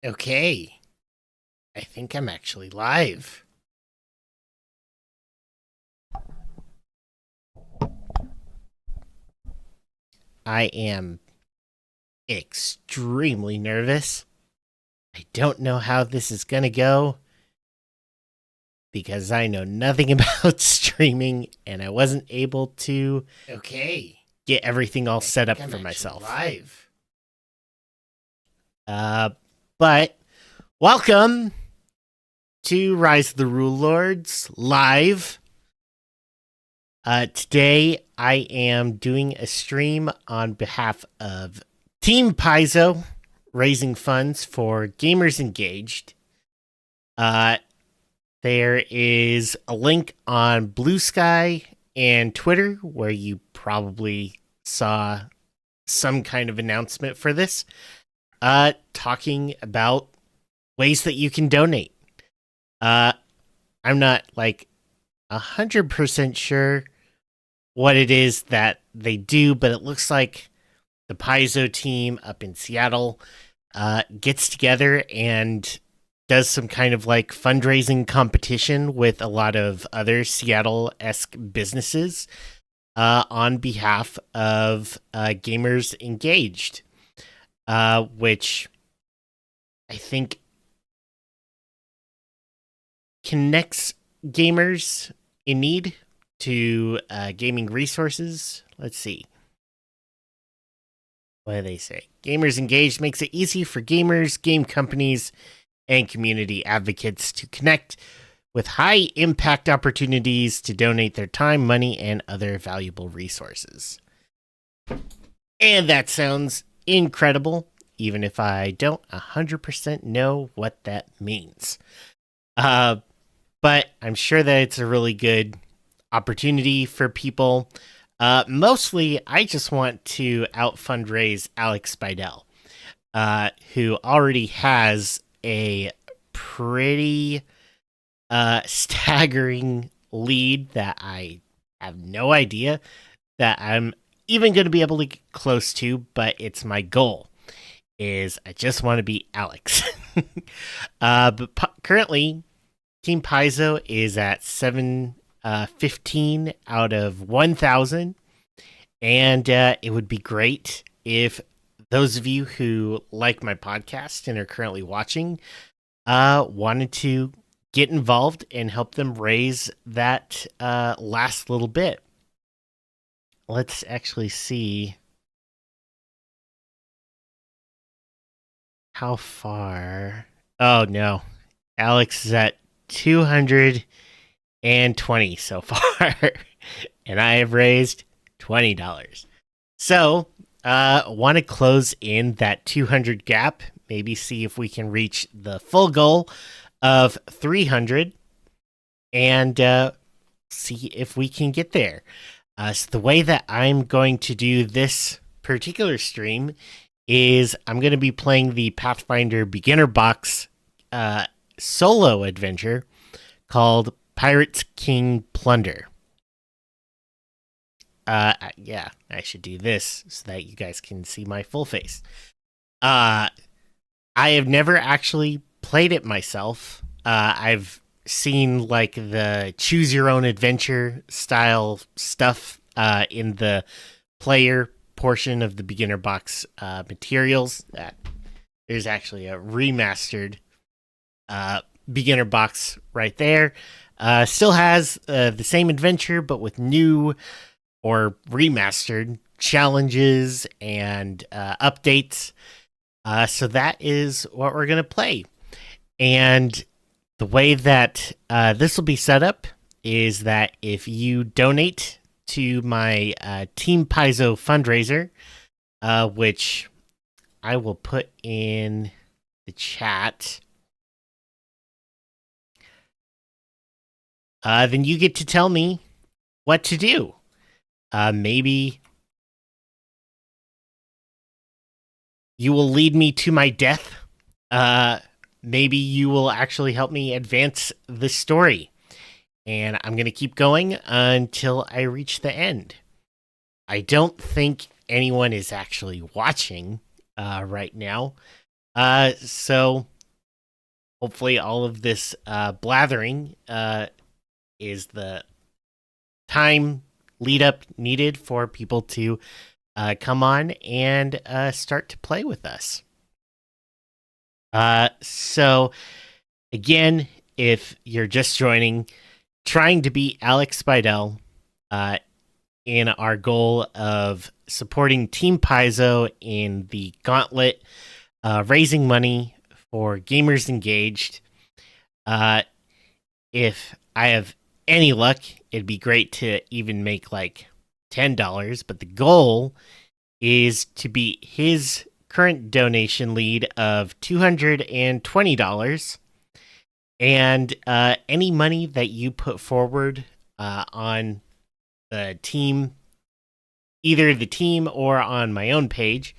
Okay, I think I'm actually live. I am extremely nervous. I don't know how this is going to go because I know nothing about streaming and I wasn't able to get everything all set up for myself. Live. But welcome to Rise of the Rulelords live. Today I am doing a stream on behalf of Team Paizo, raising funds for Gamers Engaged. There is a link on Blue Sky and Twitter where you probably saw some kind of announcement for this, talking about ways that you can donate. I'm not like 100% sure what it is that they do, but it looks like the Paizo team up in Seattle gets together and does some kind of like fundraising competition with a lot of other Seattle-esque businesses on behalf of Gamers Engaged, which I think connects gamers in need to gaming resources. Let's see. What do they say? Gamers Engaged makes it easy for gamers, game companies, and community advocates to connect with high impact opportunities to donate their time, money, and other valuable resources. And that sounds incredible, even if I don't 100% know what that means. But I'm sure that it's a really good opportunity for people. Mostly, I just want to out fundraise Alex Spidell, who already has a pretty staggering lead that I have no idea that I'm even going to be able to get close to, but it's my goal. Is I just want to beat Alex. But currently, Team Paizo is at 715 out of 1,000. And it would be great if those of you who like my podcast and are currently watching wanted to get involved and help them raise that last little bit. Let's actually see how far. Oh, no. Alex is at 220 so far, and I have raised $20. So, want to close in that 200 gap, maybe see if we can reach the full goal of 300 and see if we can get there. So the way that I'm going to do this particular stream is I'm going to be playing the Pathfinder beginner box solo adventure called Pirates King Plunder. Yeah, I should do this so that you guys can see my full face. I have never actually played it myself. I've seen like the choose your own adventure style stuff in the player portion of the beginner box materials. There's actually a remastered beginner box right there. Still has the same adventure, but with new or remastered challenges and updates. So that is what we're going to play. And the way that this will be set up is that if you donate to my Team Paizo fundraiser, which I will put in the chat, then you get to tell me what to do. Maybe you will lead me to my death. Maybe you will actually help me advance the story. And I'm going to keep going until I reach the end. I don't think anyone is actually watching right now. So hopefully all of this blathering is the time lead up needed for people to come on and start to play with us. So again, if you're just joining, trying to beat Alex Spidel in our goal of supporting Team Paizo in the Gauntlet, raising money for gamers engaged. Uh, if I have any luck, it'd be great to even make like $10, but the goal is to beat his current donation lead of $220. And any money that you put forward on the team, either the team or on my own page,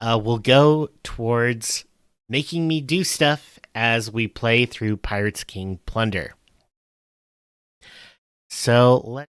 will go towards making me do stuff as we play through Pirates King Plunder. So let's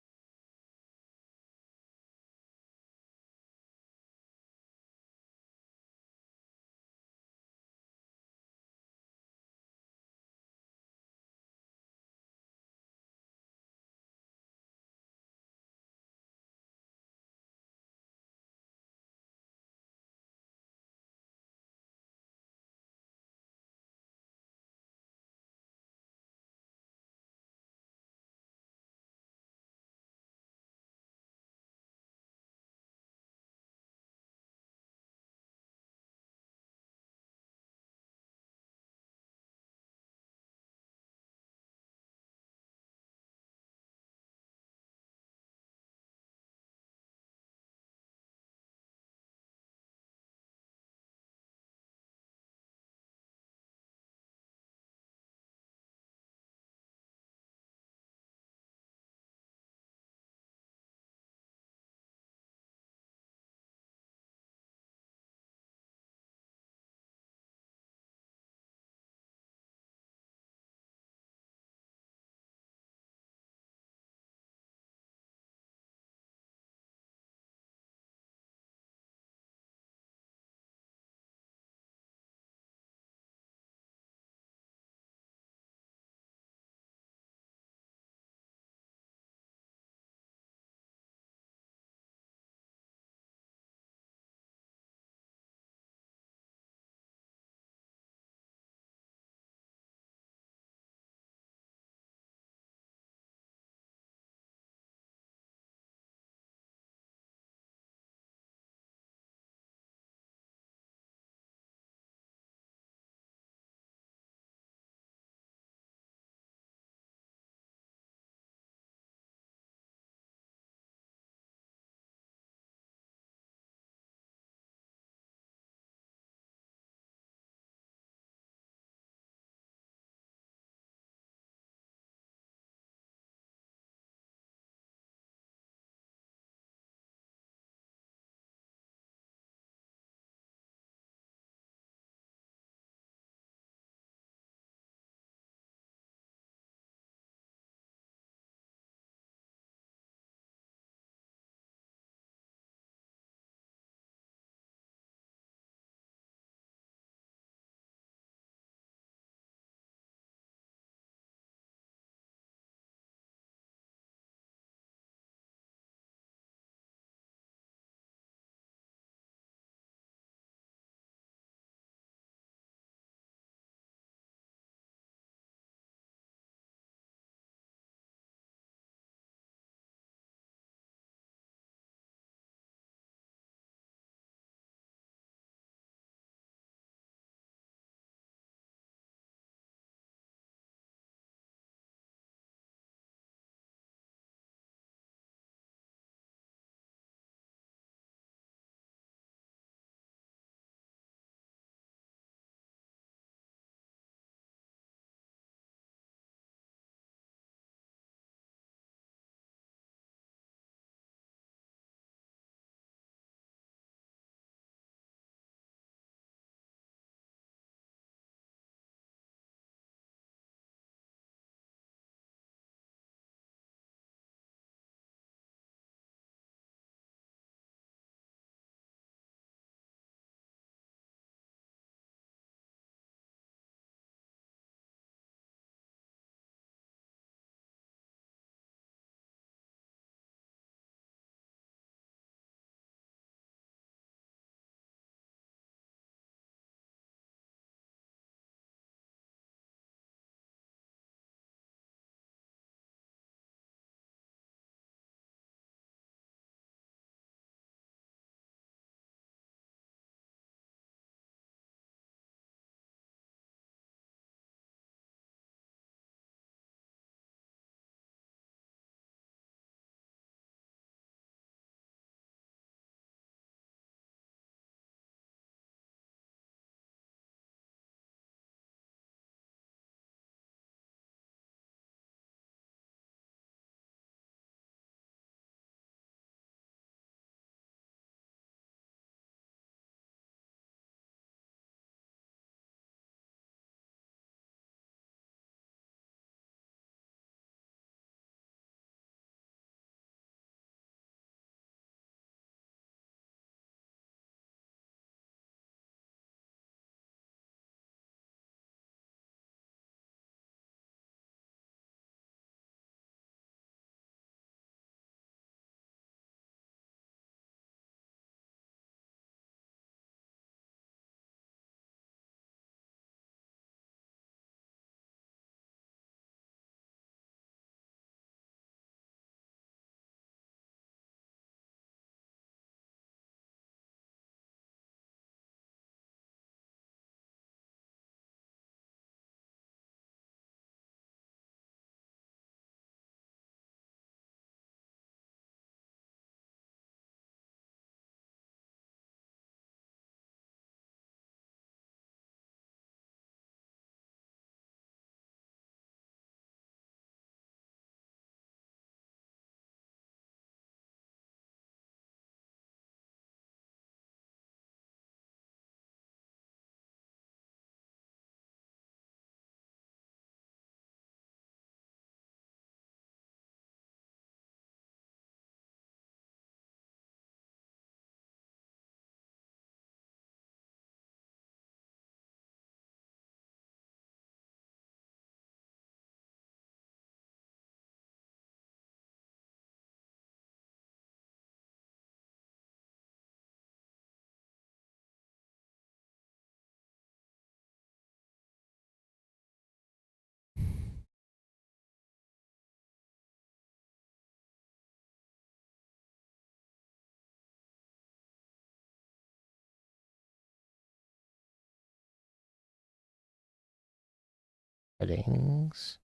Settings.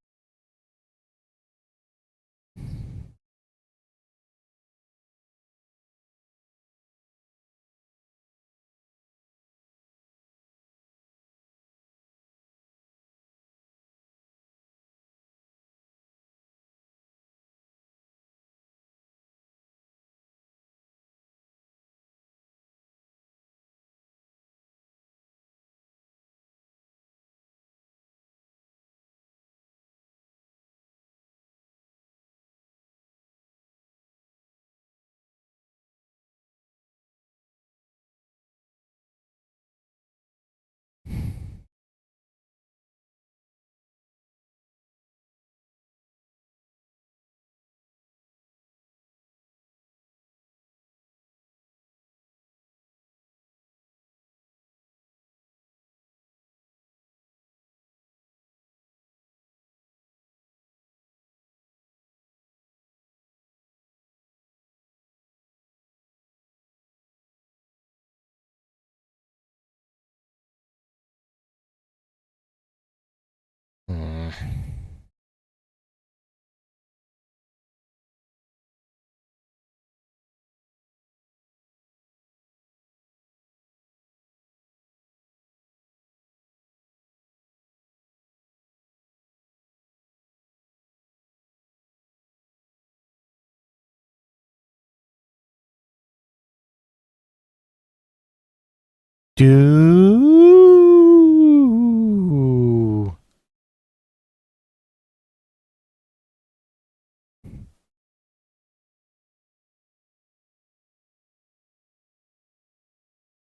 Do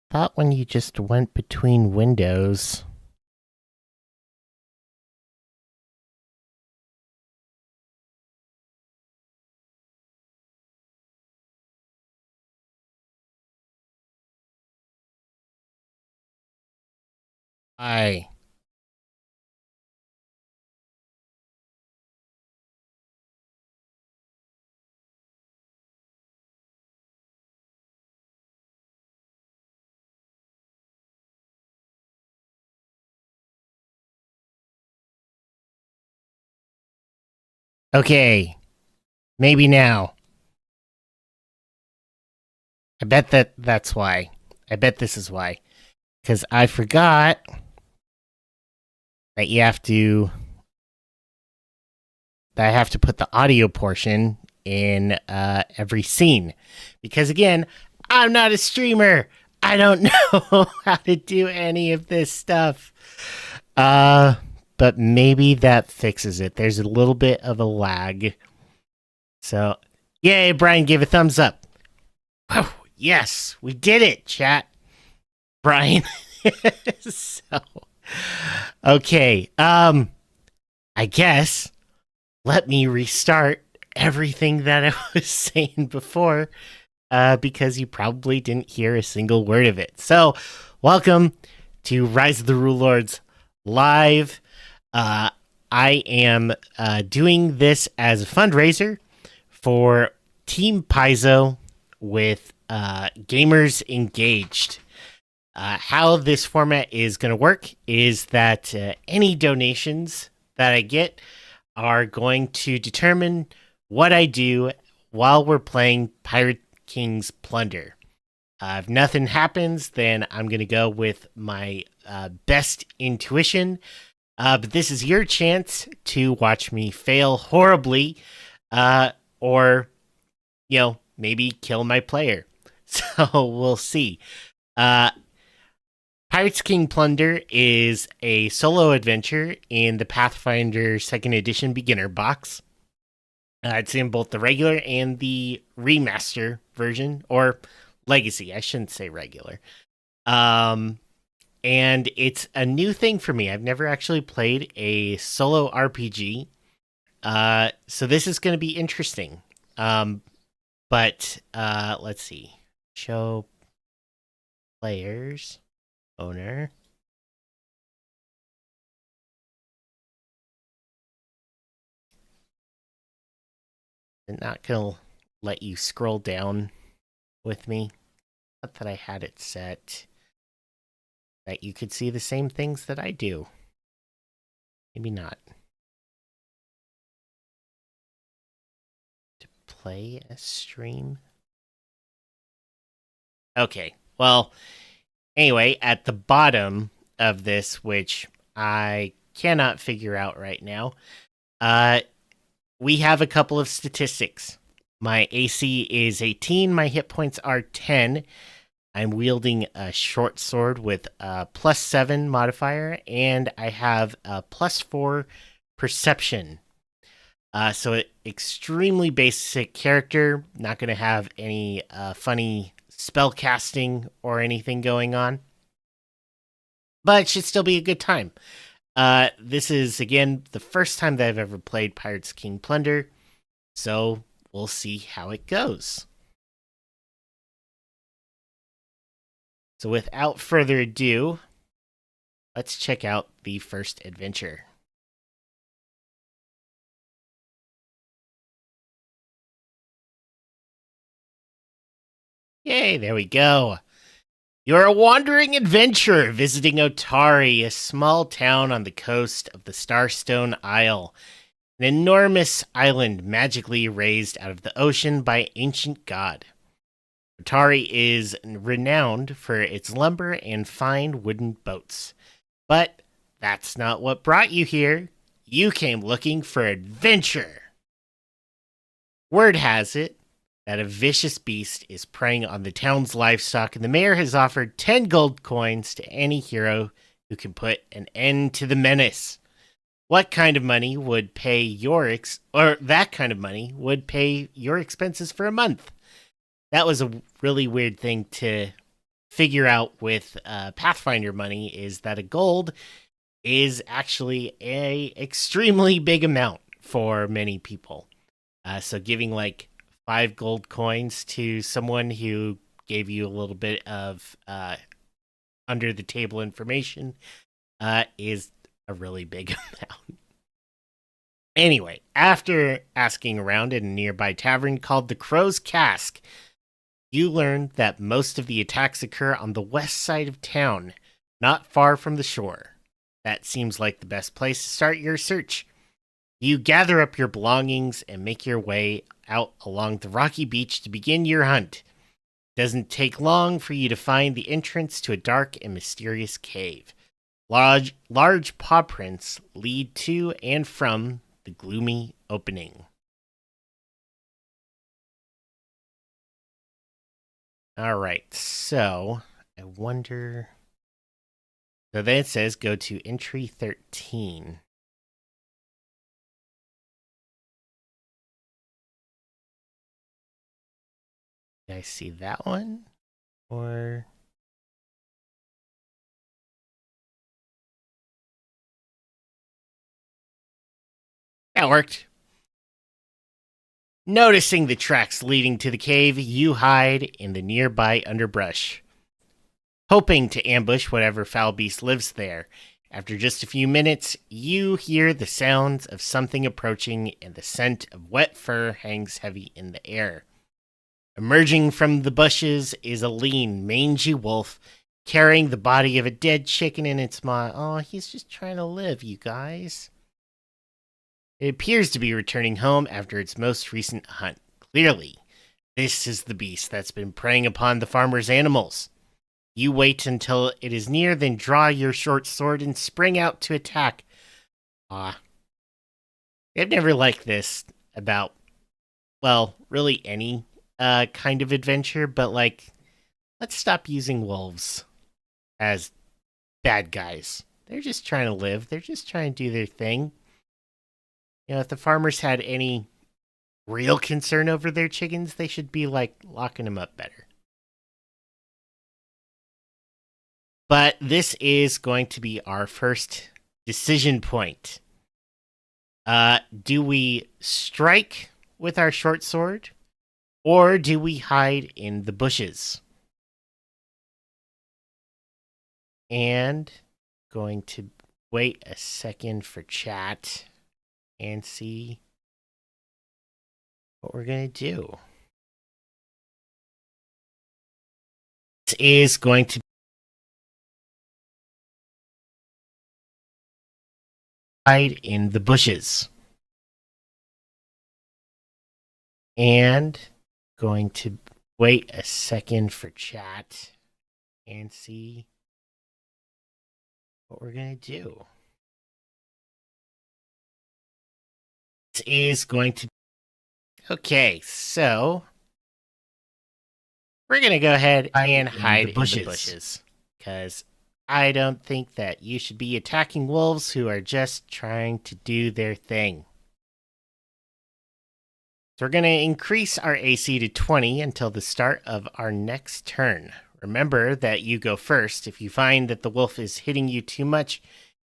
thought when you just went between windows. I Okay, maybe now. I bet that's why. I bet this is why. Because I forgot that you have to. That I have to put the audio portion in every scene. Because again, I'm not a streamer. I don't know how to do any of this stuff. But maybe that fixes it. There's a little bit of a lag. So, yay, Brian gave a thumbs up. Oh, yes, we did it, chat. Brian. So, okay. I guess let me restart everything that I was saying before, because you probably didn't hear a single word of it. So, welcome to Rise of the Rulelords live. I am doing this as a fundraiser for Team Paizo with Gamers Engaged. How this format is going to work is that any donations that I get are going to determine what I do while we're playing Pirate King's Plunder. If nothing happens, then I'm going to go with my best intuition. But this is your chance to watch me fail horribly, or, maybe kill my player. So we'll see. Pirates King Plunder is a solo adventure in the Pathfinder 2nd Edition beginner box. It's in both the regular and the remaster version, or legacy. I shouldn't say regular. And it's a new thing for me. I've never actually played a solo RPG. So this is going to be interesting. But let's see. Show players. Owner. I'm not going to let you scroll down with me. Not that I had it set that you could see the same things that I do. Maybe not. To play a stream? Okay, well, anyway, at the bottom of this, which I cannot figure out right now, we have a couple of statistics. My AC is 18, my hit points are 10. I'm wielding a short sword with a +7 modifier, and I have a +4 perception. So extremely basic character, not going to have any funny spell casting or anything going on, but it should still be a good time. This is, again, the first time that I've ever played Pirates King Plunder, so we'll see how it goes. So without further ado, let's check out the first adventure. Yay, there we go. You're a wandering adventurer visiting Otari, a small town on the coast of the Starstone Isle, an enormous island magically raised out of the ocean by ancient god. Otari is renowned for its lumber and fine wooden boats. But that's not what brought you here. You came looking for adventure. Word has it that a vicious beast is preying on the town's livestock, and the mayor has offered 10 gold coins to any hero who can put an end to the menace. What kind of money would pay that kind of money would pay your expenses for a month? That was a really weird thing to figure out with Pathfinder money, is that a gold is actually a extremely big amount for many people. So giving like 5 gold coins to someone who gave you a little bit of under the table information is a really big amount. Anyway, after asking around in a nearby tavern called the Crow's Cask, you learn that most of the attacks occur on the west side of town, not far from the shore. That seems like the best place to start your search. You gather up your belongings and make your way out along the rocky beach to begin your hunt. It doesn't take long for you to find the entrance to a dark and mysterious cave. Large paw prints lead to and from the gloomy opening. All right, so I wonder. So then it says go to entry 13. Did I see that one? Or. That worked. Noticing the tracks leading to the cave, you hide in the nearby underbrush, hoping to ambush whatever foul beast lives there. After just a few minutes, you hear the sounds of something approaching, and the scent of wet fur hangs heavy in the air. Emerging from the bushes is a lean, mangy wolf carrying the body of a dead chicken in its maw. Oh, he's just trying to live, you guys. It appears to be returning home after its most recent hunt. Clearly, this is the beast that's been preying upon the farmer's animals. You wait until it is near, then draw your short sword and spring out to attack. I've never liked this about, well, really any kind of adventure, but like, let's stop using wolves as bad guys. They're just trying to live. They're just trying to do their thing. You know, if the farmers had any real concern over their chickens, they should be like locking them up better. But this is going to be our first decision point. Do we strike with our short sword, or do we hide in the bushes? And going to wait a second for chat and see what we're going to do. This is going to hide in the bushes. And going to wait a second for chat and see what we're going to do. This is going to... Okay, so we're going to go ahead and hide in the bushes. Because I don't think that you should be attacking wolves who are just trying to do their thing. So we're going to increase our AC to 20 until the start of our next turn. Remember that you go first. If you find that the wolf is hitting you too much,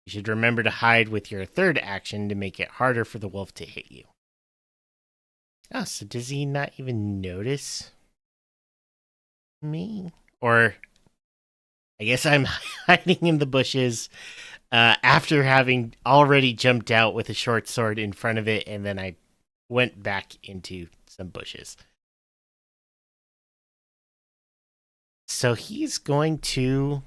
you should remember to hide with your third action to make it harder for the wolf to hit you. Oh, so does he not even notice me? Or I guess I'm hiding in the bushes after having already jumped out with a short sword in front of it, and then I went back into some bushes. So he's going to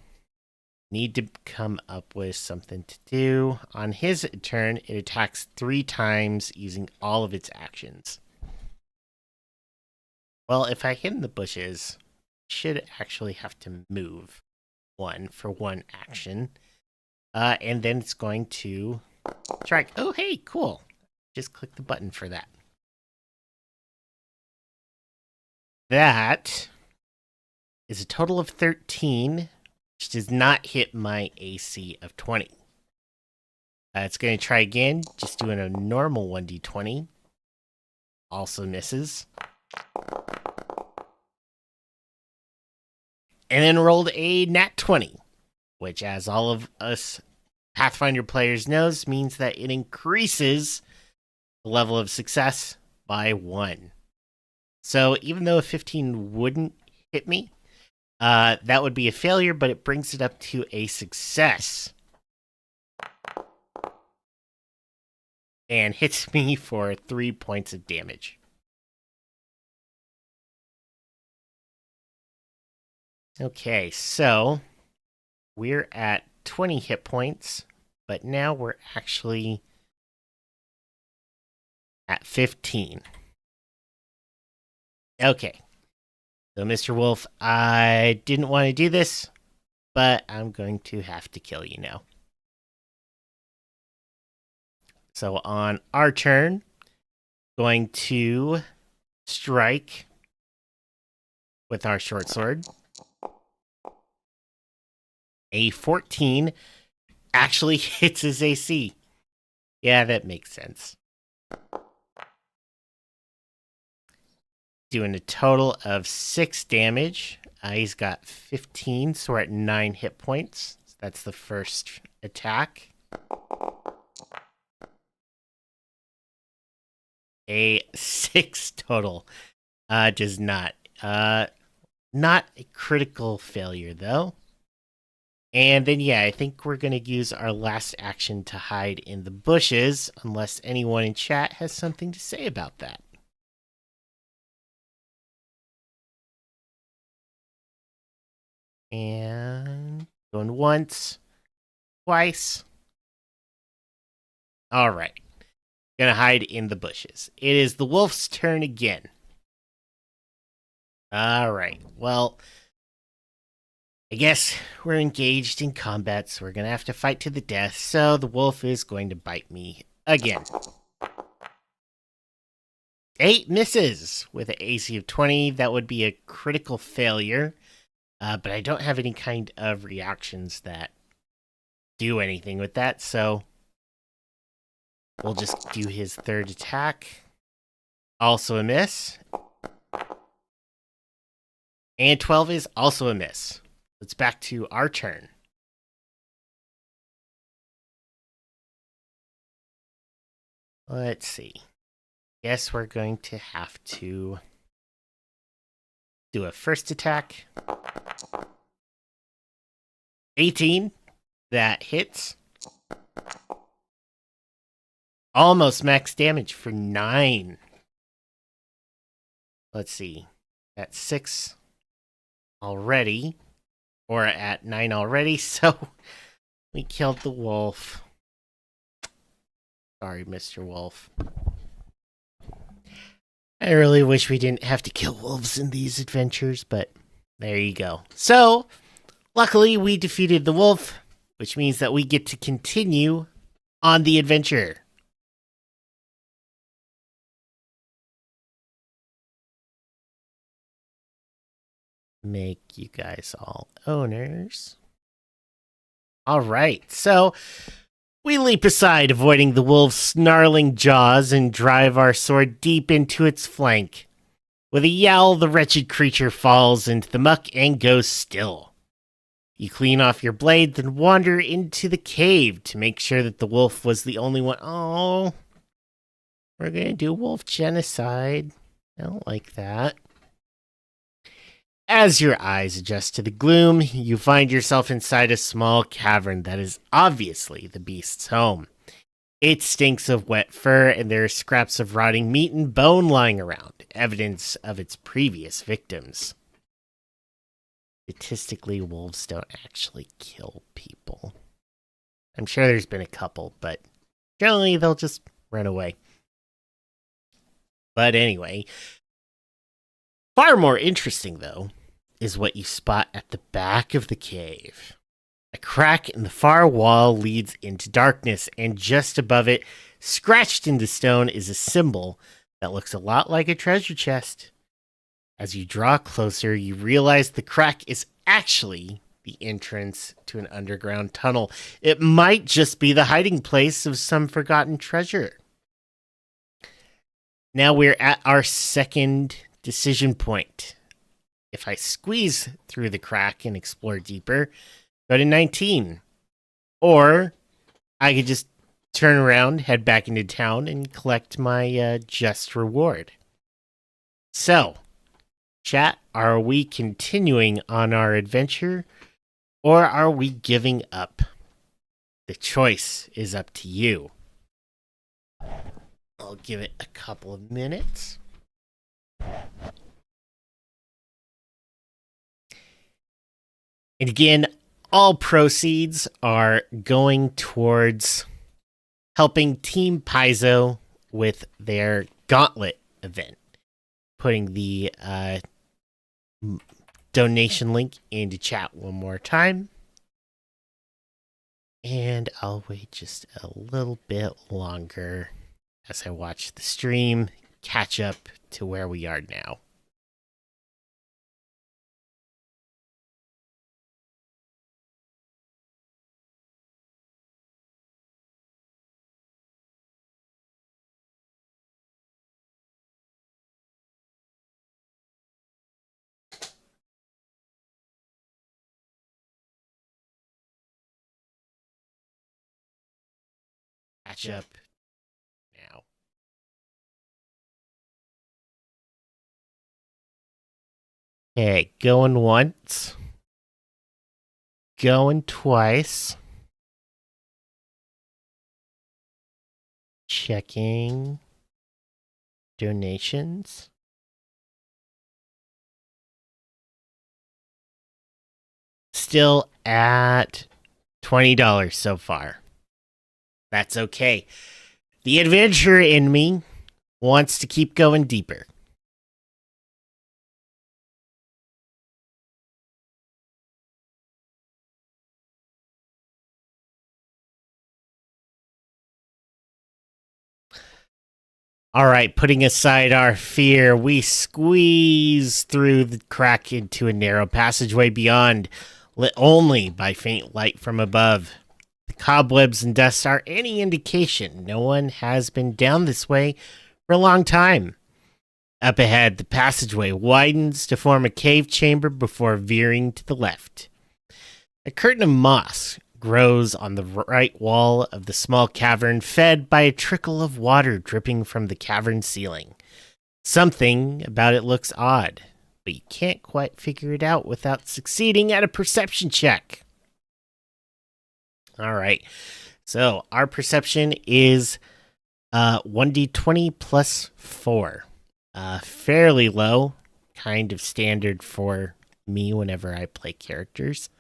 need to come up with something to do. On his turn, it attacks 3 times using all of its actions. Well, if I hit in the bushes, I should actually have to move 1 for 1 action. And then it's going to strike. Oh, hey, cool. Just click the button for that. That is a total of 13, which does not hit my AC of 20. It's going to try again, just doing a normal 1d20. Also misses. And then rolled a nat 20, which, as all of us Pathfinder players knows, means that it increases the level of success by 1. So even though a 15 wouldn't hit me, that would be a failure, but it brings it up to a success. And hits me for 3 points of damage. Okay, so we're at 20 hit points, but now we're actually at 15. Okay. So, Mr. Wolf, I didn't want to do this, but I'm going to have to kill you now. So, on our turn, going to strike with our short sword. A 14 actually hits his AC. Yeah, that makes sense. Doing a total of 6 damage. He's got 15, so we're at 9 hit points. So that's the first attack. A 6 total. Does not. Not a critical failure, though. And then, yeah, I think we're going to use our last action to hide in the bushes, unless anyone in chat has something to say about that. And going once, twice. All right. Gonna hide in the bushes. It is the wolf's turn again. All right. Well, I guess we're engaged in combat, so we're gonna have to fight to the death. So the wolf is going to bite me again. 8 misses with an AC of 20. That would be a critical failure. But I don't have any kind of reactions that do anything with that, so we'll just do his third attack. Also a miss. And 12 is also a miss. It's back to our turn. Let's see. Guess we're going to have to do a first attack. 18. That hits. Almost max damage for 9. Let's see. At 6 already. Or at 9 already. So we killed the wolf. Sorry, Mr. Wolf. I really wish we didn't have to kill wolves in these adventures, but there you go. So, luckily, we defeated the wolf, which means that we get to continue on the adventure. Make you guys all owners. All right, so we leap aside, avoiding the wolf's snarling jaws, and drive our sword deep into its flank. With a yowl, the wretched creature falls into the muck and goes still. You clean off your blade, then wander into the cave to make sure that the wolf was the only one. Oh, we're gonna do wolf genocide. I don't like that. As your eyes adjust to the gloom, you find yourself inside a small cavern that is obviously the beast's home. It stinks of wet fur, and there are scraps of rotting meat and bone lying around, evidence of its previous victims. Statistically, wolves don't actually kill people. I'm sure there's been a couple, but generally they'll just run away. But anyway, far more interesting, though, is what you spot at the back of the cave. A crack in the far wall leads into darkness, and just above it, scratched into stone, is a symbol that looks a lot like a treasure chest. As you draw closer, you realize the crack is actually the entrance to an underground tunnel. It might just be the hiding place of some forgotten treasure. Now we're at our second decision point. If I squeeze through the crack and explore deeper, go to 19. Or I could just turn around, head back into town, and collect my just reward. So, chat, are we continuing on our adventure, or are we giving up? The choice is up to you. I'll give it a couple of minutes. And again, all proceeds are going towards helping Team Paizo with their Gauntlet event. Putting the donation link into chat one more time. And I'll wait just a little bit longer as I watch the stream catch up to where we are now. Catch up now. Okay, going once. Going twice. Checking donations. Still at $20 so far. That's okay. The adventurer in me wants to keep going deeper. All right, putting aside our fear, we squeeze through the crack into a narrow passageway beyond, lit only by faint light from above. The cobwebs and dust are any indication no one has been down this way for a long time. Up ahead, the passageway widens to form a cave chamber before veering to the left. A curtain of moss grows on the right wall of the small cavern, fed by a trickle of water dripping from the cavern ceiling. Something about it looks odd, but you can't quite figure it out without succeeding at a perception check. All right, so our perception is 1d20 plus 4. Fairly low, kind of standard for me whenever I play characters.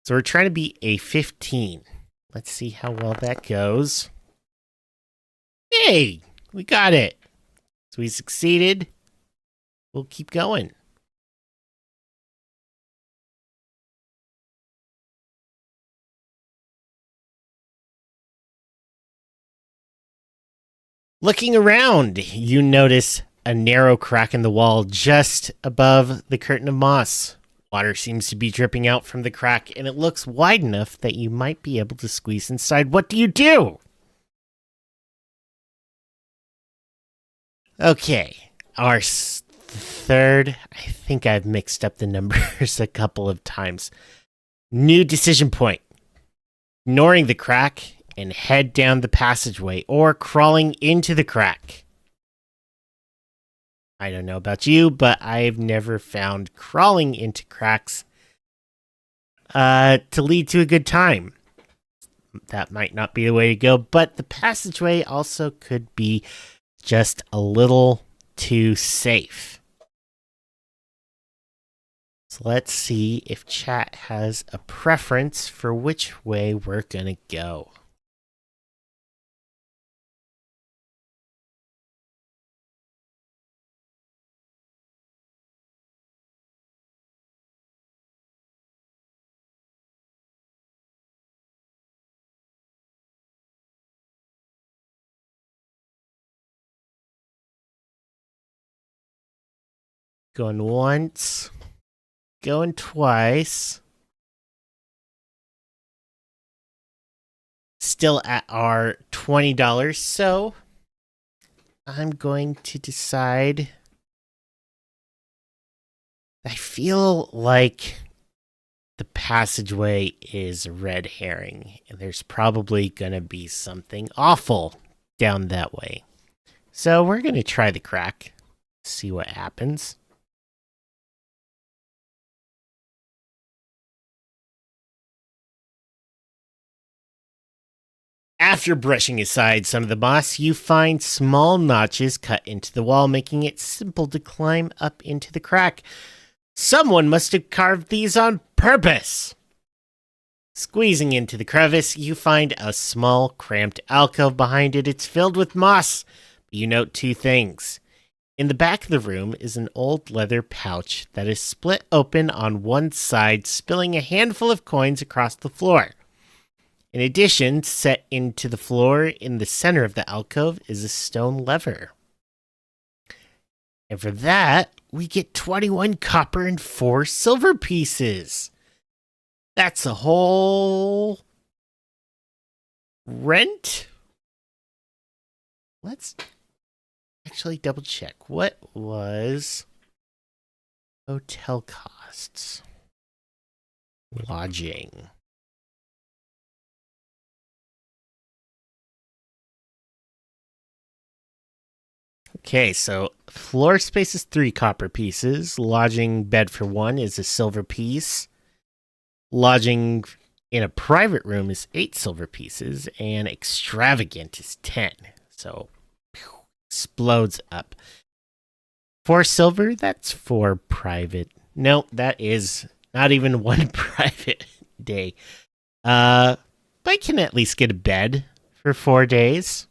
So we're trying to be a 15. Let's see how well that goes. Hey, we got it. So we succeeded. We'll keep going. Looking around, you notice a narrow crack in the wall just above the curtain of moss. Water seems to be dripping out from the crack, and it looks wide enough that you might be able to squeeze inside. What do you do? Okay, our third, I think I've mixed up the numbers a couple of times. New decision point. Ignoring the crack and head down the passageway or crawling into the crack. I don't know about you, but I've never found crawling into cracks to lead to a good time. That might not be the way to go, but the passageway also could be just a little too safe. So let's see if chat has a preference for which way we're gonna go. Going once, going twice. Still at our $20, so I'm going to decide. I feel like the passageway is a red herring, and there's probably going to be something awful down that way. So we're going to try the crack, see what happens. After brushing aside some of the moss, you find small notches cut into the wall, making it simple to climb up into the crack. Someone must have carved these on purpose. Squeezing into the crevice, you find a small, cramped alcove behind it. It's filled with moss. You note two things. In the back of the room is an old leather pouch that is split open on one side, spilling a handful of coins across the floor. In addition, set into the floor in the center of the alcove is a stone lever. And for that, we get 21 copper and 4 silver pieces. That's a whole rent? Let's actually double check. What was hotel costs? Lodging. Okay, so floor space is 3 copper pieces. Lodging bed for 1 is a silver piece. Lodging in a private room is 8 silver pieces. And extravagant is 10. So, explodes up. 4 silver, that's 4 private. No, that is not even 1 private day. But I can at least get a bed for 4 days.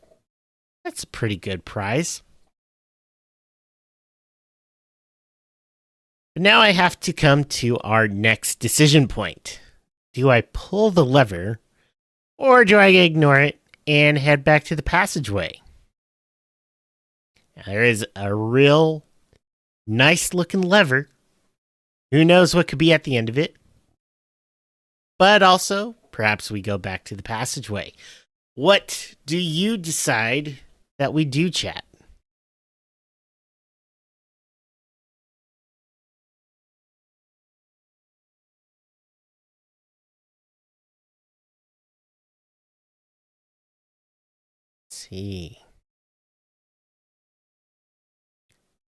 That's a pretty good price. But now I have to come to our next decision point. Do I pull the lever, or do I ignore it and head back to the passageway? Now, there is a real nice looking lever. Who knows what could be at the end of it? But also, perhaps we go back to the passageway. What do you decide that we do, chat? See.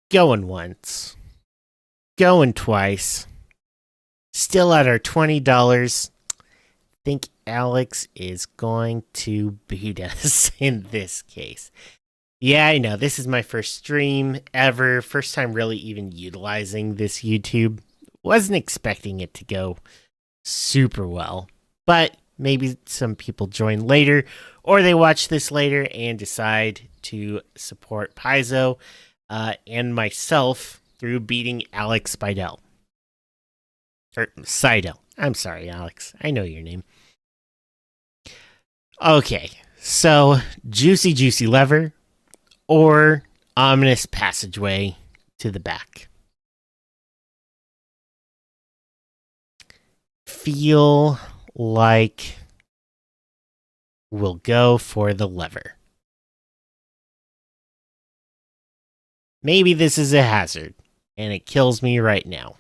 Going once. Going twice. Still at our $20. Think Alex is going to beat us in this case. Yeah, I know. This is my first stream ever. First time really even utilizing this YouTube. Wasn't expecting it to go super well. But maybe some people join later, or they watch this later and decide to support Paizo and myself through beating Alex Spidel. Or Seidel. I'm sorry, Alex. I know your name. Okay, so juicy lever or ominous passageway to the back. Feel like we'll go for the lever. Maybe this is a hazard, and it kills me right now.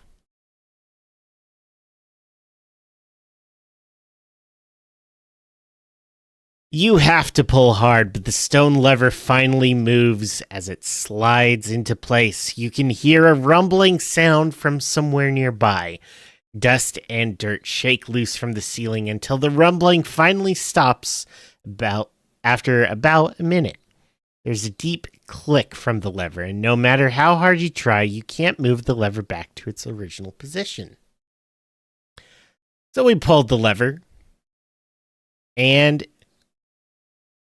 You have to pull hard, but the stone lever finally moves as it slides into place. You can hear a rumbling sound from somewhere nearby. Dust and dirt shake loose from the ceiling until the rumbling finally stops after about a minute. There's a deep click from the lever, and no matter how hard you try, you can't move the lever back to its original position. So we pulled the lever, and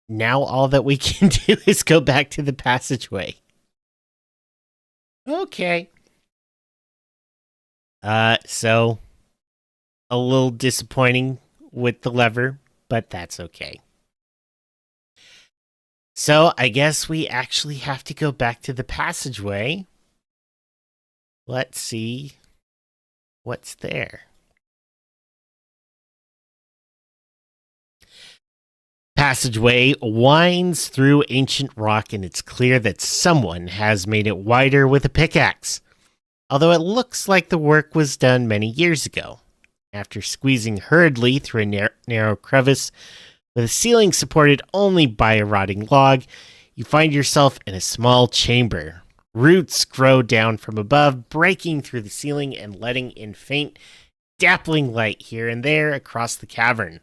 now all that we can do is go back to the passageway. Okay. So a little disappointing with the lever, but that's okay. So I guess we actually have to go back to the passageway. Let's see what's there. Passageway winds through ancient rock, and it's clear that someone has made it wider with a pickaxe. Although it looks like the work was done many years ago. After squeezing hurriedly through a narrow crevice with a ceiling supported only by a rotting log, you find yourself in a small chamber. Roots grow down from above, breaking through the ceiling and letting in faint, dappling light here and there across the cavern.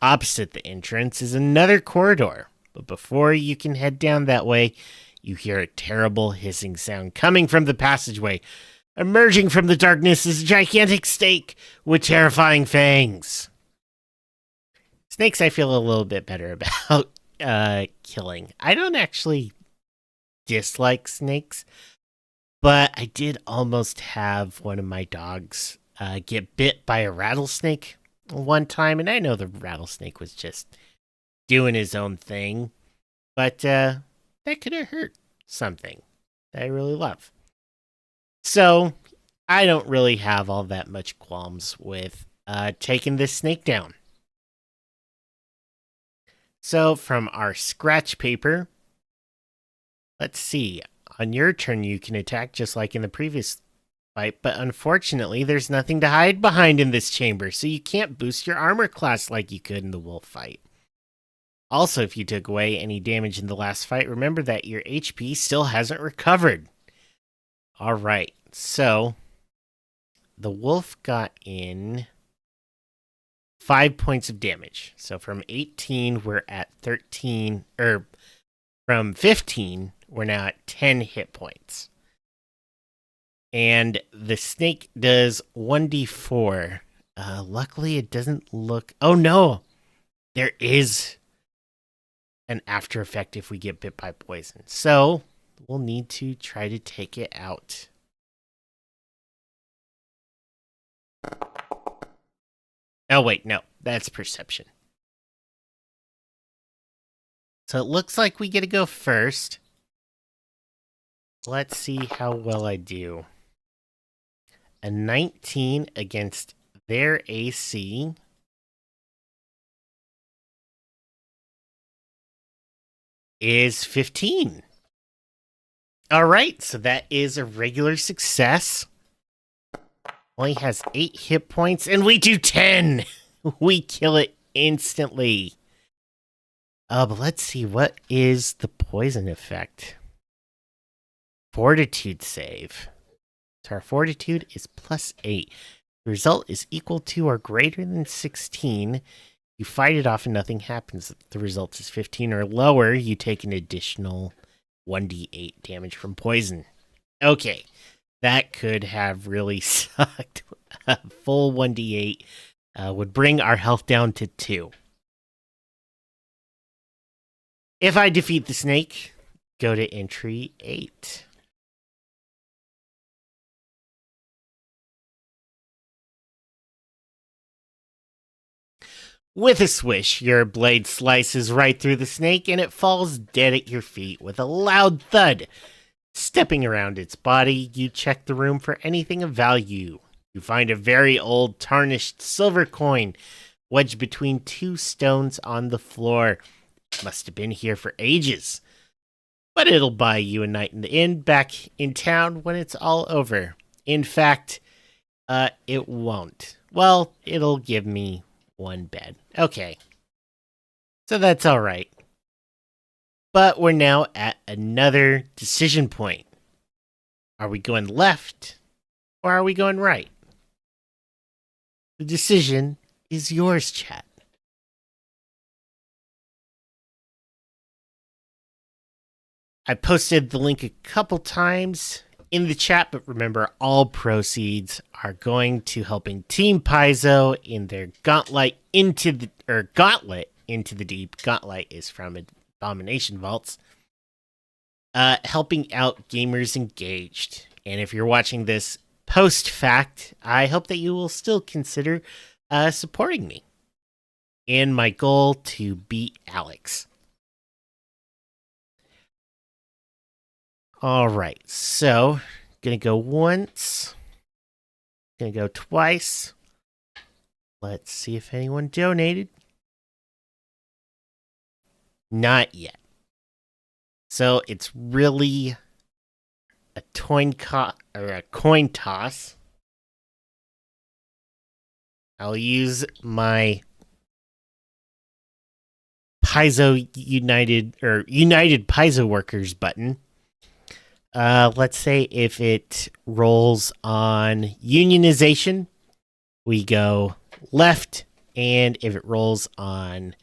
Opposite the entrance is another corridor, but before you can head down that way, you hear a terrible hissing sound coming from the passageway. Emerging from the darkness is a gigantic snake with terrifying fangs. Snakes I feel a little bit better about killing. I don't actually dislike snakes, but I did almost have one of my dogs get bit by a rattlesnake one time, and I know the rattlesnake was just doing his own thing, but that could have hurt something that I really love. So I don't really have all that much qualms with taking this snake down. So from our scratch paper, let's see. On your turn, you can attack just like in the previous fight, but unfortunately, there's nothing to hide behind in this chamber, so you can't boost your armor class like you could in the wolf fight. Also, if you took away any damage in the last fight, remember that your HP still hasn't recovered. Alright, so the wolf got in 5 points of damage. So from 18, we're at 13, or from 15, we're now at 10 hit points. And the snake does 1d4. Luckily, it doesn't look... Oh, no! There is an after effect if we get bit by poison. So we'll need to try to take it out. Oh, wait, no. That's perception. So it looks like we get to go first. Let's see how well I do. A 19 against their AC. Is 15. All right, so that is a regular success. Only has 8 hit points, and we do 10. We kill it instantly. But let's see, what is the poison effect? Fortitude save. So our fortitude is +8. The result is equal to or greater than 16. You fight it off and nothing happens. If the result is 15 or lower, you take an additional 1d8 damage from poison. Okay, that could have really sucked. A full 1d8 would bring our health down to 2. If I defeat the snake, go to entry 8. With a swish, your blade slices right through the snake and it falls dead at your feet with a loud thud. Stepping around its body, you check the room for anything of value. You find a very old, tarnished silver coin wedged between 2 stones on the floor. It must have been here for ages. But it'll buy you a night in the inn back in town when it's all over. In fact, it won't. Well, it'll give me 1 bed. Okay. So that's alright. But we're now at another decision point. Are we going left or are we going right? The decision is yours, chat. I posted the link a couple times in the chat, but remember, all proceeds are going to helping Team Paizo in their Gauntlet into the Deep. Gauntlet is from Abomination Vaults. Helping out gamers engaged. And if you're watching this post-fact, I hope that you will still consider supporting me in my goal to beat Alex. Alright, so gonna go once. Gonna go twice. Let's see if anyone donated. Not yet. So it's really a coin toss. I'll use my Paizo United Paizo Workers button. Let's say if it rolls on unionization, we go left, and if it rolls on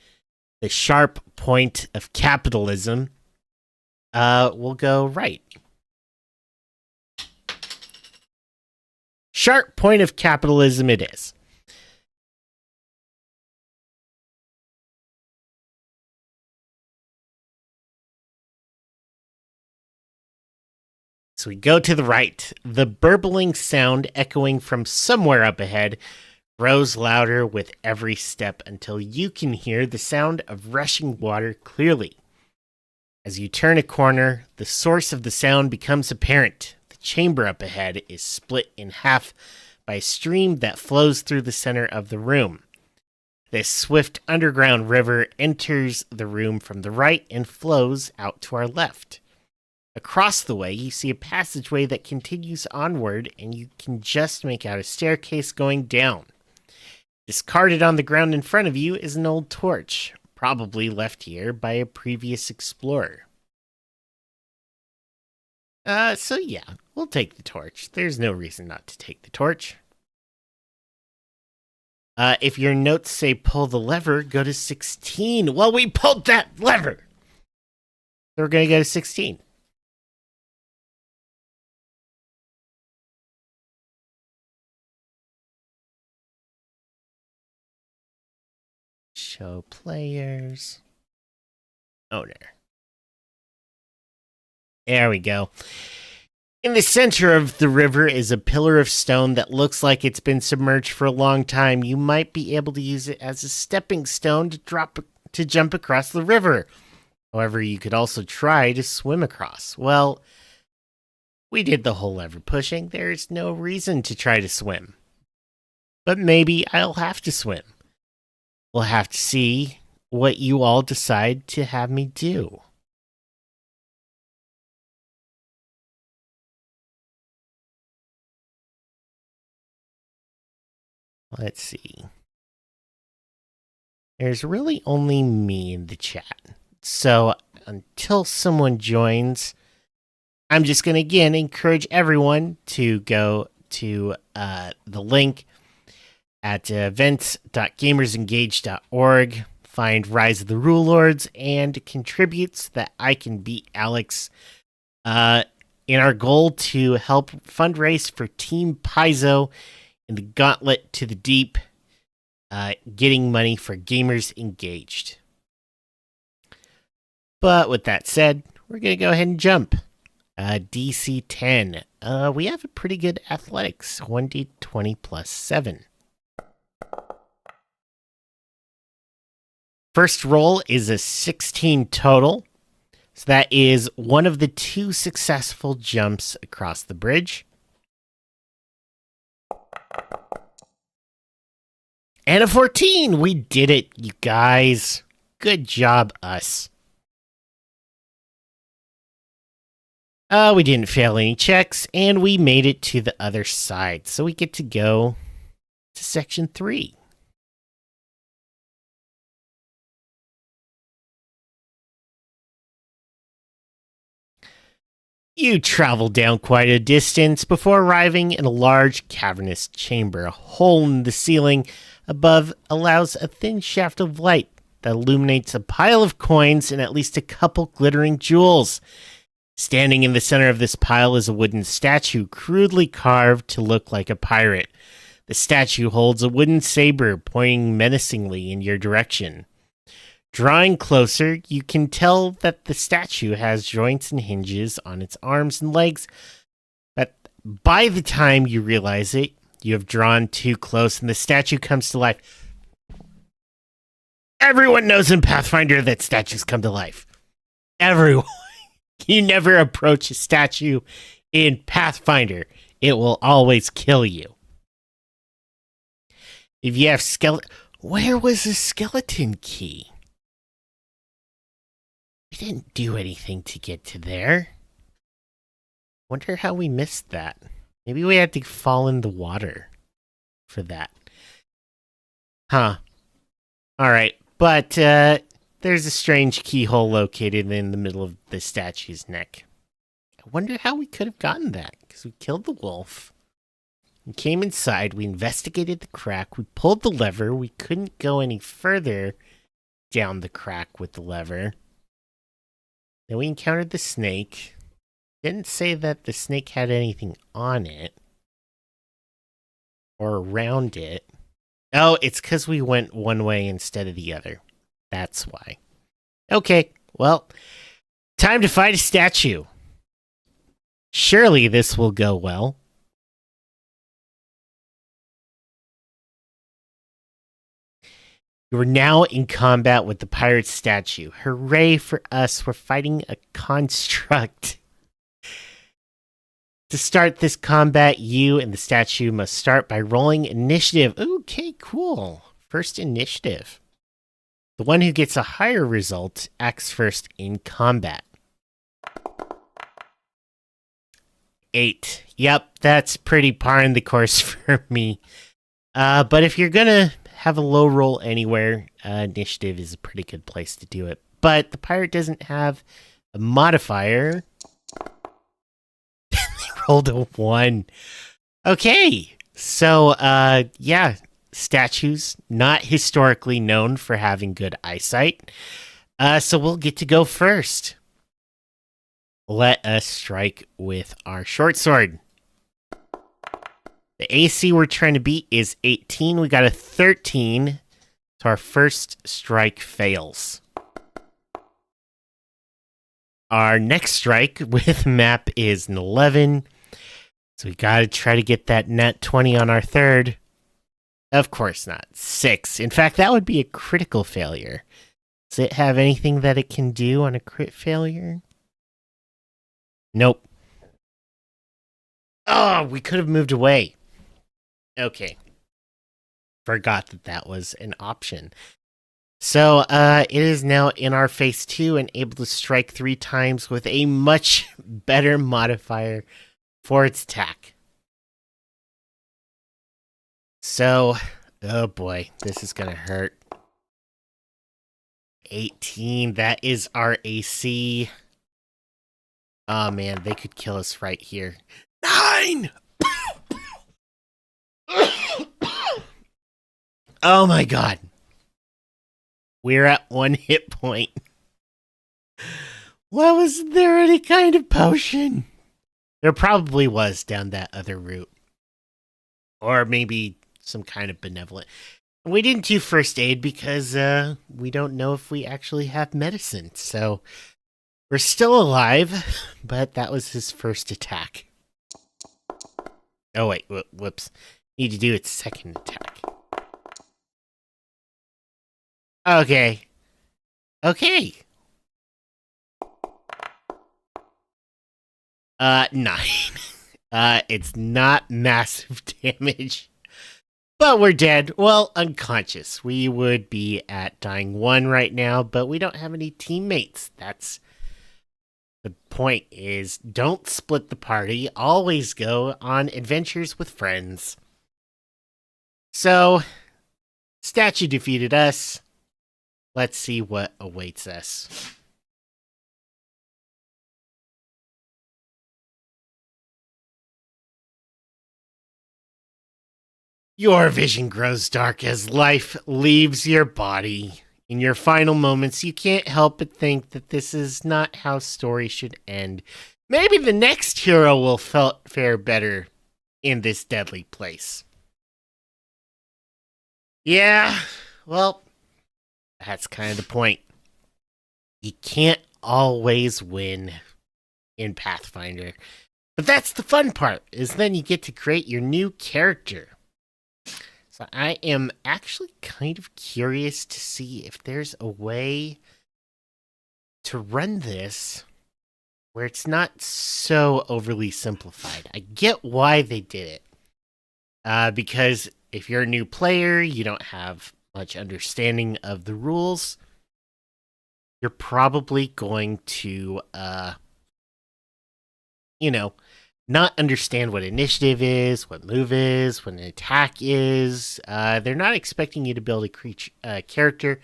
the sharp point of capitalism, we'll go right. Sharp point of capitalism it is. So we go to the right. The burbling sound echoing from somewhere up ahead grows louder with every step until you can hear the sound of rushing water clearly. As you turn a corner, the source of the sound becomes apparent. The chamber up ahead is split in half by a stream that flows through the center of the room. This swift underground river enters the room from the right and flows out to our left. Across the way, you see a passageway that continues onward, and you can just make out a staircase going down. Discarded on the ground in front of you is an old torch, probably left here by a previous explorer. So yeah, we'll take the torch. There's no reason not to take the torch. If your notes say pull the lever, go to 16. Well, we pulled that lever! So we're gonna go to 16. Show players. Owner. There we go. In the center of the river is a pillar of stone that looks like it's been submerged for a long time. You might be able to use it as a stepping stone to jump across the river. However, you could also try to swim across. Well, we did the whole lever pushing. There's no reason to try to swim. But maybe I'll have to swim. We'll have to see what you all decide to have me do. Let's see. There's really only me in the chat. So until someone joins, I'm just going to again encourage everyone to go to the link at events.gamersengage.org, find Rise of the Rulelords, and contribute so that I can beat Alex in our goal to help fundraise for Team Paizo in the Gauntlet to the Deep. getting money for gamers engaged. But with that said, we're going to go ahead and jump. DC 10. We have a pretty good athletics. 1d20 plus 7. First roll is a 16 total. So that is one of the 2 successful jumps across the bridge. And a 14! We did it, you guys. Good job, us. We didn't fail any checks, and we made it to the other side. So we get to go to section 3. You travel down quite a distance before arriving in a large cavernous chamber. A hole in the ceiling above allows a thin shaft of light that illuminates a pile of coins and at least a couple glittering jewels. Standing in the center of this pile is a wooden statue crudely carved to look like a pirate. The statue holds a wooden saber pointing menacingly in your direction. Drawing closer, you can tell that the statue has joints and hinges on its arms and legs, but by the time you realize it, you have drawn too close and the statue comes to life. Everyone knows in Pathfinder that statues come to life. Everyone. You never approach a statue in Pathfinder. It will always kill you. If you have where was the skeleton key? We didn't do anything to get to there. Wonder how we missed that. Maybe we had to fall in the water for that. Huh. Alright, but there's a strange keyhole located in the middle of the statue's neck. I wonder how we could have gotten that, because we killed the wolf. We came inside, we investigated the crack, we pulled the lever, we couldn't go any further down the crack with the lever. Then we encountered the snake. Didn't say that the snake had anything on it. Or around it. Oh, it's because we went one way instead of the other. That's why. Okay, well, time to fight a statue. Surely this will go well. You are now in combat with the pirate statue. Hooray for us, we're fighting a construct. To start this combat, you and the statue must start by rolling initiative. Okay, cool. First initiative. The one who gets a higher result acts first in combat. 8. Yep, that's pretty par in the course for me. But if you're gonna have a low roll anywhere, initiative is a pretty good place to do it. But the pirate doesn't have a modifier. They rolled a 1. Okay, so yeah, statues not historically known for having good eyesight. So we'll get to go first. Let us strike with our short sword. The AC we're trying to beat is 18. We got a 13. So our first strike fails. Our next strike with map is an 11. So we got to try to get that net 20 on our third. Of course not. 6. In fact, that would be a critical failure. Does it have anything that it can do on a crit failure? Nope. Oh, we could have moved away. Okay. Forgot that that was an option. So, it is now in our phase 2 and able to strike 3 times with a much better modifier for its attack. So, oh boy, this is gonna hurt. 18, that is our AC. Oh man, they could kill us right here. 9! Oh my god. We're at 1 hit point. Why wasn't there any kind of potion? There probably was down that other route. Or maybe some kind of benevolent. We didn't do first aid because we don't know if we actually have medicine. So we're still alive, but that was his first attack. Oh, wait, whoops. Need to do its second attack. Okay. Okay. 9. It's not massive damage. But we're dead. Well, unconscious. We would be at dying 1 right now, but we don't have any teammates. That's the point, is don't split the party. Always go on adventures with friends. So, statue defeated us. Let's see what awaits us. Your vision grows dark as life leaves your body. In your final moments, you can't help but think that this is not how story should end. Maybe the next hero will fare better in this deadly place. Yeah, well, that's kind of the point. You can't always win in Pathfinder. But that's the fun part, is then you get to create your new character. So I am actually kind of curious to see if there's a way to run this where it's not so overly simplified. I get why they did it. Because if you're a new player, you don't have much understanding of the rules, you're probably going to, not understand what initiative is, what move is, what an attack is. They're not expecting you to build a character.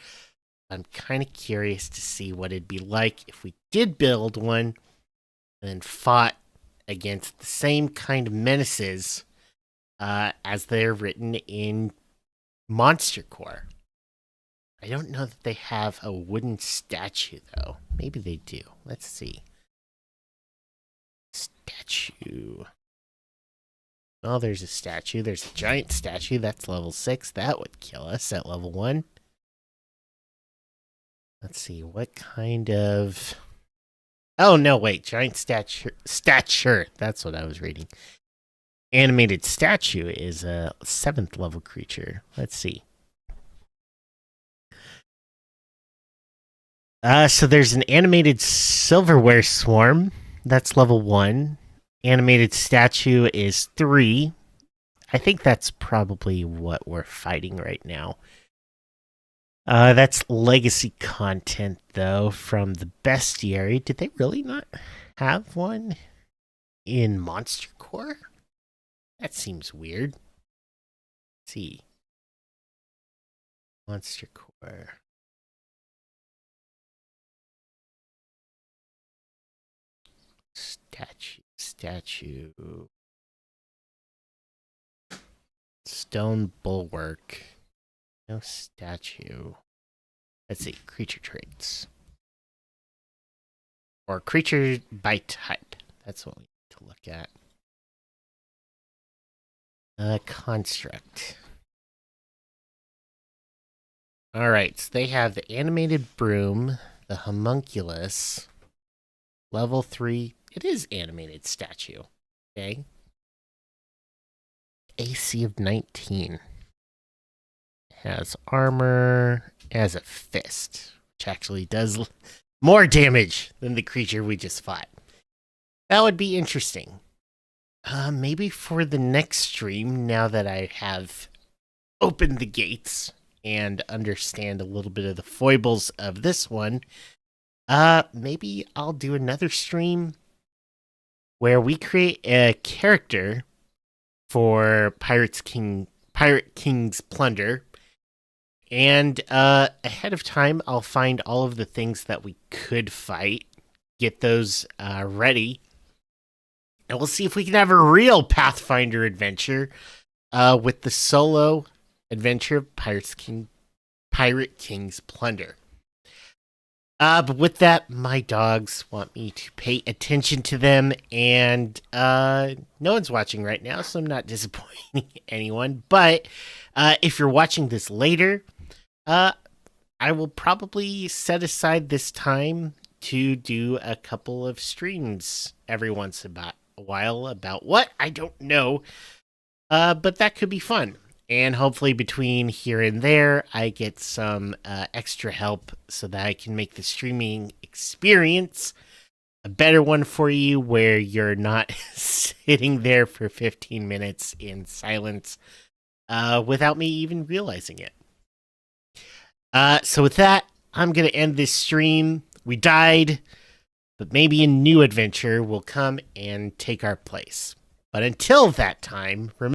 I'm kind of curious to see what it'd be like if we did build one and then fought against the same kind of menaces as they're written in Monster Core. I don't know that they have a wooden statue, though. Maybe they do. Let's see. Statue. Oh, there's a statue. There's a giant statue. That's level 6. That would kill us at level 1. Let's see. What kind of... Oh, no, wait. Giant stature. That's what I was reading. Animated statue is a 7th level creature. Let's see. So there's an animated silverware swarm. That's level 1. Animated statue is 3. I think that's probably what we're fighting right now. That's legacy content, though, from the bestiary. Did they really not have one in Monster Core? That seems weird. Let's see. Monster Core. Statue. Stone bulwark. No statue. Let's see. Creature traits. Or creature by type. That's what we need to look at. Construct. Alright, so they have the animated broom, the homunculus, level 3. It is animated statue. Okay. AC of 19. Has armor. It has a fist, which actually does more damage than the creature we just fought. That would be interesting. Maybe for the next stream, now that I have opened the gates and understand a little bit of the foibles of this one, maybe I'll do another stream where we create a character for Pirate King's Plunder, and ahead of time I'll find all of the things that we could fight, get those ready, and we'll see if we can have a real Pathfinder adventure with the solo adventure of Pirate King's Plunder. But with that, my dogs want me to pay attention to them, and no one's watching right now, so I'm not disappointing anyone. But if you're watching this later, I will probably set aside this time to do a couple of streams every once in a while about what I don't know, but that could be fun. And hopefully, between here and there, I get some extra help so that I can make the streaming experience a better one for you, where you're not sitting there for 15 minutes in silence without me even realizing it. So with that, I'm going to end this stream. We died, but maybe a new adventure will come and take our place. But until that time, remember